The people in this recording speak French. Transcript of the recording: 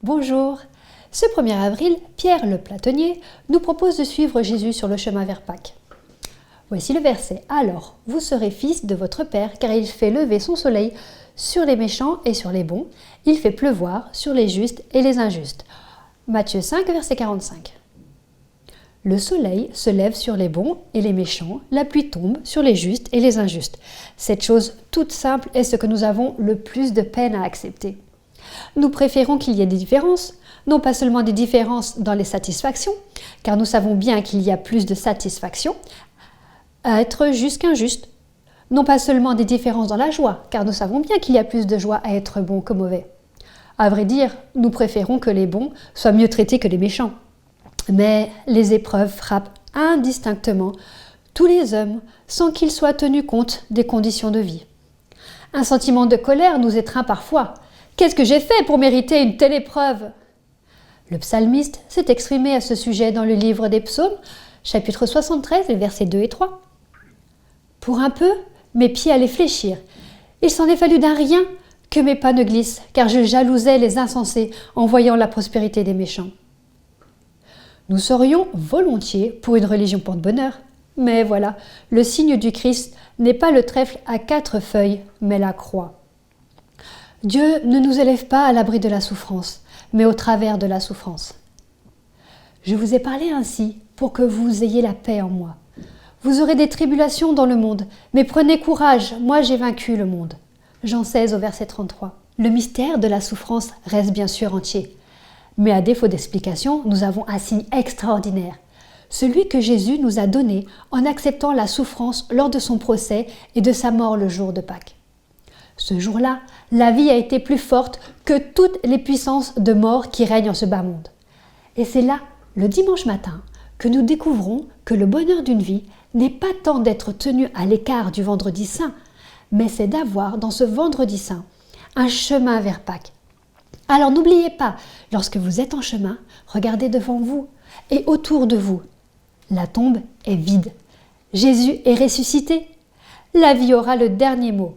Bonjour. Ce 1er avril, Pierre le Platonnier nous propose de suivre Jésus sur le chemin vers Pâques. Voici le verset. « Alors, vous serez fils de votre Père, car il fait lever son soleil sur les méchants et sur les bons. Il fait pleuvoir sur les justes et les injustes. » Matthieu 5, verset 45. Le soleil se lève sur les bons et les méchants, la pluie tombe sur les justes et les injustes. Cette chose toute simple est ce que nous avons le plus de peine à accepter. Nous préférons qu'il y ait des différences, non pas seulement des différences dans les satisfactions, car nous savons bien qu'il y a plus de satisfaction à être juste qu'injuste. Non pas seulement des différences dans la joie, car nous savons bien qu'il y a plus de joie à être bon que mauvais. À vrai dire, nous préférons que les bons soient mieux traités que les méchants. Mais les épreuves frappent indistinctement tous les hommes sans qu'ils soient tenus compte des conditions de vie. Un sentiment de colère nous étreint parfois. Qu'est-ce que j'ai fait pour mériter une telle épreuve ? Le psalmiste s'est exprimé à ce sujet dans le livre des psaumes, chapitre 73, versets 2 et 3. « Pour un peu, mes pieds allaient fléchir. Il s'en est fallu d'un rien que mes pas ne glissent, car je jalousais les insensés en voyant la prospérité des méchants. » Nous serions volontiers pour une religion porte-bonheur. Mais voilà, le signe du Christ n'est pas le trèfle à 4 feuilles, mais la croix. Dieu ne nous élève pas à l'abri de la souffrance, mais au travers de la souffrance. Je vous ai parlé ainsi pour que vous ayez la paix en moi. Vous aurez des tribulations dans le monde, mais prenez courage, moi j'ai vaincu le monde. Jean 16 au verset 33. Le mystère de la souffrance reste bien sûr entier. Mais à défaut d'explication, nous avons un signe extraordinaire. Celui que Jésus nous a donné en acceptant la souffrance lors de son procès et de sa mort le jour de Pâques. Ce jour-là, la vie a été plus forte que toutes les puissances de mort qui règnent en ce bas monde. Et c'est là, le dimanche matin, que nous découvrons que le bonheur d'une vie n'est pas tant d'être tenu à l'écart du vendredi saint, mais c'est d'avoir dans ce vendredi saint un chemin vers Pâques. Alors n'oubliez pas, lorsque vous êtes en chemin, regardez devant vous et autour de vous. La tombe est vide. Jésus est ressuscité. La vie aura le dernier mot.